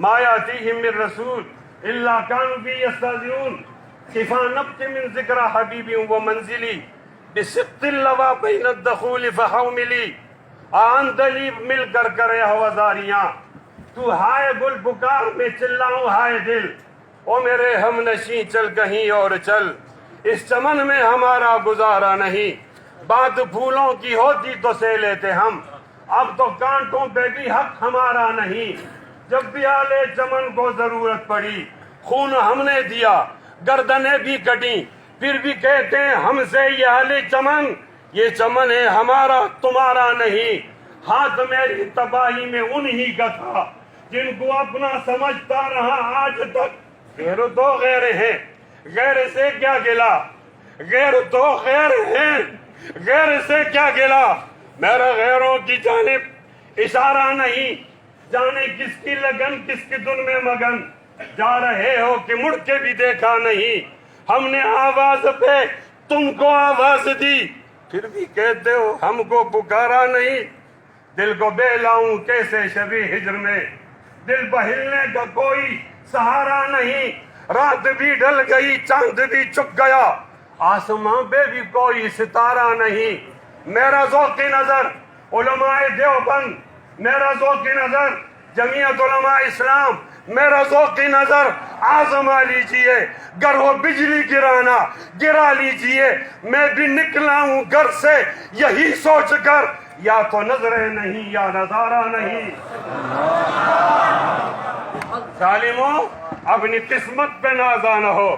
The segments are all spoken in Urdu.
ما يأتيهم من رسول إلا كانوا به يستهزئون كيف نبت من ذكرى حبيبي ومنزلي بسقط اللوا بين الدخول فحوملي آندلی مل کر کرے ہوازاریاں تو ہائے گل پکار میں چلاؤں ہائے دل او میرے ہم نشیں چل کہیں اور چل اس چمن میں ہمارا گزارا نہیں بات پھولوں کی ہوتی تو سے لیتے ہم اب تو کانٹوں پہ بھی حق ہمارا نہیں جب بھی آلے چمن کو ضرورت پڑی خون ہم نے دیا گردنیں بھی کٹیں پھر بھی کہتے ہیں ہم سے یہ آلے چمن یہ چمن ہے ہمارا تمہارا نہیں ہاتھ میری تباہی میں انہی کا تھا جن کو اپنا سمجھتا رہا آج تک غیر تو غیر ہیں غیر سے کیا گلا غیر تو غیر ہیں غیر سے کیا گلا میرا غیروں کی جانب اشارہ نہیں جانے کس کی لگن کس کی دن میں مگن جا رہے ہو کہ مڑ کے بھی دیکھا نہیں ہم نے آواز پہ تم کو آواز دی پھر بھی کہتے ہو ہم کو پکارا نہیں دل کو بے لاؤں کیسے شبی ہجر میں دل بہلنے کا کوئی سہارا نہیں رات بھی ڈل گئی چاند بھی چھپ گیا آسمان پہ بھی کوئی ستارہ نہیں میرا ذوق نظر علماء دیوبند میرا ذوق نظر جمعیت علماء اسلام میرا ذوق نظر آزما لیجئے گر ہو بجلی گرانا گرا لیجئے میں بھی نکلا ہوں گھر سے یہی سوچ کر یا تو نظریں نہیں یا نظارہ نہیں ظالموں اپنی قسمت پہ نازا نہ ہو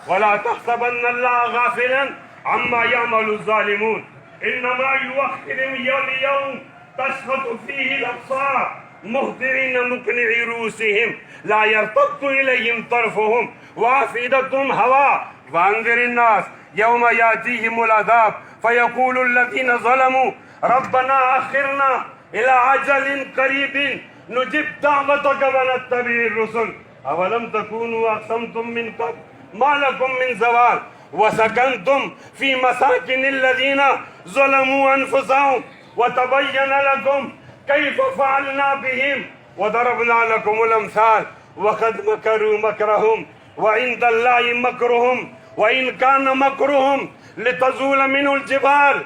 ولا تحسبن اللہ غافلا عما يعمل الظالمون انما يؤخرهم يوم تشخص فيه الابصار مهطعين مقنعي رؤوسهم لا يرتد اليهم طرفهم وافئدتهم هواء وانذر الناس يوم ياتيهم العذاب فيقول الذين ظلموا ربنا اخرنا الى اجل قريب نجب دعوتك ونتبع الرسل اولم تكونوا اقسمتم من قبل ما لكم من زوال وسكنتم في مساكن الذين ظلموا انفسهم وتبين لكم كيف فعلنا بهم وضربنا لكم الامثال وقد مكروا مكرهم وعند الله مكرهم وان كان مكرهم لتزول منه الجبال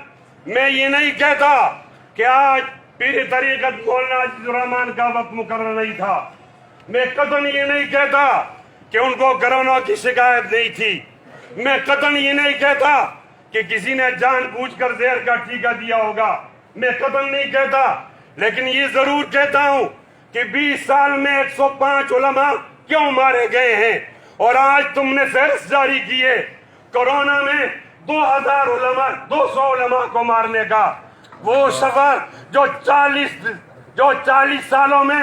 میں یہ نہیں کہتا کہ آج پیر طریقت مولانا عزیز الرحمان کا وقت مقرر نہیں تھا میں قطعاً یہ نہیں کہتا کہ ان کو کرونا کی شکایت نہیں تھی میں قطعاً یہ نہیں کہتا کہ کسی نے جان بوجھ کر زہر کا ٹیکہ دیا ہوگا میں قطعاً نہیں کہتا لیکن یہ ضرور کہتا ہوں کہ 20 سال میں 105 علماء کیوں مارے گئے ہیں اور آج تم نے فہرست جاری کی ہے کرونا میں 2000 علماء 200 علماء کو مارنے کا وہ سفر جو 40 سالوں میں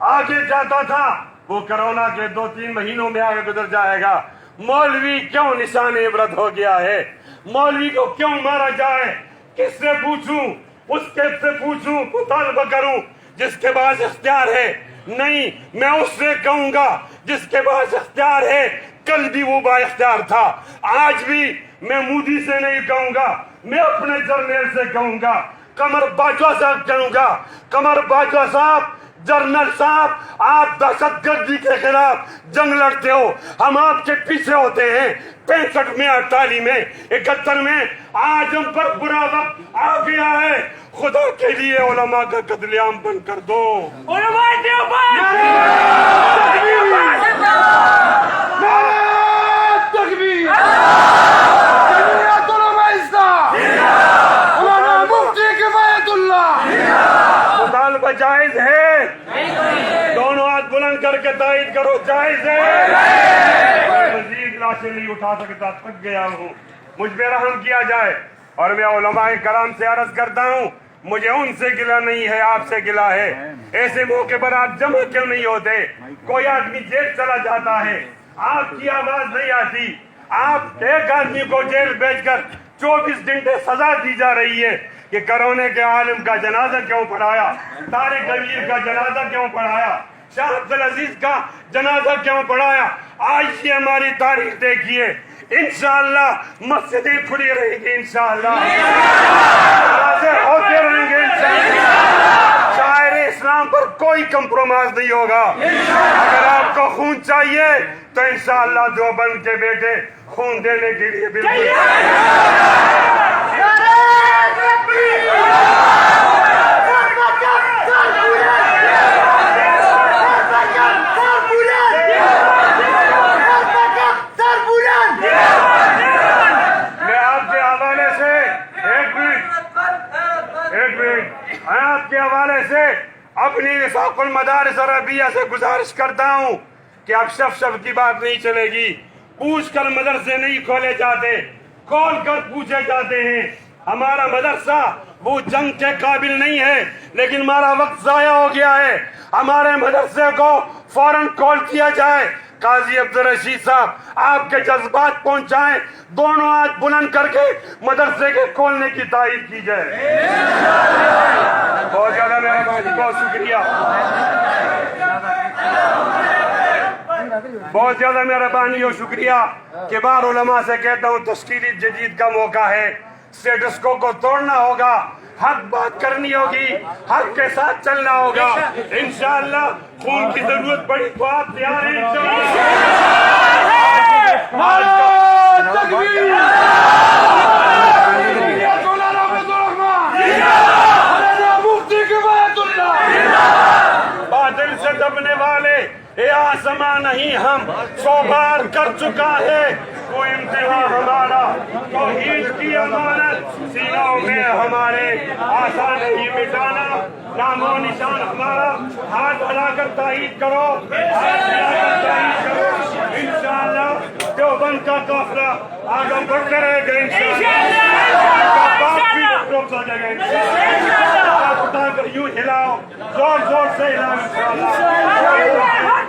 آگے جاتا تھا وہ کرونا کے 2-3 مہینوں میں آگے گزر جائے گا مولوی کیوں نشان عبرت ہو گیا ہے مولوی کو کیوں مارا جائے کس سے پوچھوں اس کے سے پوچھوں مطالبہ کروں جس کے پاس اختیار ہے نہیں میں اس سے کہوں گا جس کے پاس اختیار ہے کل بھی وہ با اختیار تھا آج بھی میں مودی سے نہیں کہوں گا میں اپنے جرنیل سے کہوں گا قمر باجوہ صاحب کہوں گا قمر باجوہ صاحب جنرل صاحب آپ دہشت گردی کے خلاف جنگ لڑتے ہو ہم آپ کے پیچھے ہوتے ہیں 65 میں 48 میں 71 میں آج ہم پر برا وقت آ گیا ہے خدا کے لیے علماء کا قتل عام بند کر دو علماء دیوبند تکبیر جمعیت علماء اسلام مولانا مفتی کفایت اللہ مطالبہ جائز ہے دونوں ہاتھ بلند کر کے تائید کرو جائز ہے مزید لاشیں نہیں اٹھا سکتا تھک گیا ہوں مجھ پہ رحم کیا جائے اور میں علماء کرام سے عرض کرتا ہوں مجھے ان سے گلہ نہیں ہے آپ سے گلہ ہے ایسے موقع پر آپ جمع کیوں نہیں ہوتے کوئی آدمی جیل چلا جاتا ہے آپ کی آواز نہیں آتی آپ ایک آدمی کو جیل بھیج کر 24 گھنٹے سزا دی جا رہی ہے کہ کرونے کے عالم کا جنازہ کیوں پڑھایا طارق امیر کا جنازہ کیوں پڑھایا شاہ عبدالعزیز کا جنازہ کیوں پڑھایا آج یہ ہماری تاریخ دیکھیے انشاءاللہ مسجدیں کھلی رہیں گی انشاءاللہ ہوتے رہیں گے انشاءاللہ شاعر اسلام یہاں پر کوئی کمپرومائز نہیں ہوگا. اگر آپ کو خون چاہیے تو انشاءاللہ دیوبند کے بیٹے خون دینے کے لیے بالکل. میں آپ کے حوالے سے اپنی وفاق المدارس عربیہ سے گزارش کرتا ہوں کہ اب شف کی بات نہیں چلے گی. پوچھ کر مدرسے نہیں کھولے جاتے, کھول کر پوچھے جاتے ہیں. ہمارا مدرسہ وہ جنگ کے قابل نہیں ہے, لیکن ہمارا وقت ضائع ہو گیا ہے. ہمارے مدرسے کو فوراً کھول دیا جائے. قاضی عبدالرشید صاحب آپ کے جذبات پہنچائیں, دونوں ہاتھ بلند کر کے مدرسے کے کھولنے کی تائید کی جائے. بہت زیادہ مہربانی, بہت شکریہ, بہت زیادہ مہربانی اور شکریہ. کبار علماء سے کہتا ہوں تشکیلی جدید کا موقع ہے, سٹیٹس کو توڑنا ہوگا, حق بات کرنی ہوگی, حق کے ساتھ چلنا ہوگا. انشاءاللہ خون کی ضرورت پڑی تو آپ تیار ہیں باطل سے دبنے والے اے آسمان نہیں ہم 100 بار کر چکا ہے وہ امتحان ہمارا. توحید کی امانت سینوں میں ہمارے آسان نہیں مٹانا. نام و نشان ہمارا, ہاتھ بڑھا کر تائید کرو, ہاتھ بڑھا کر تائید کرو. انشاءاللہ دیوبند کا قافلہ آگے بڑھتے رہے گا. انشاءاللہ باپ بھی روک سا جائے گا. ہاتھ اٹھا کر یوں ہلاؤ, زور زور سے ہلاؤ. انشاءاللہ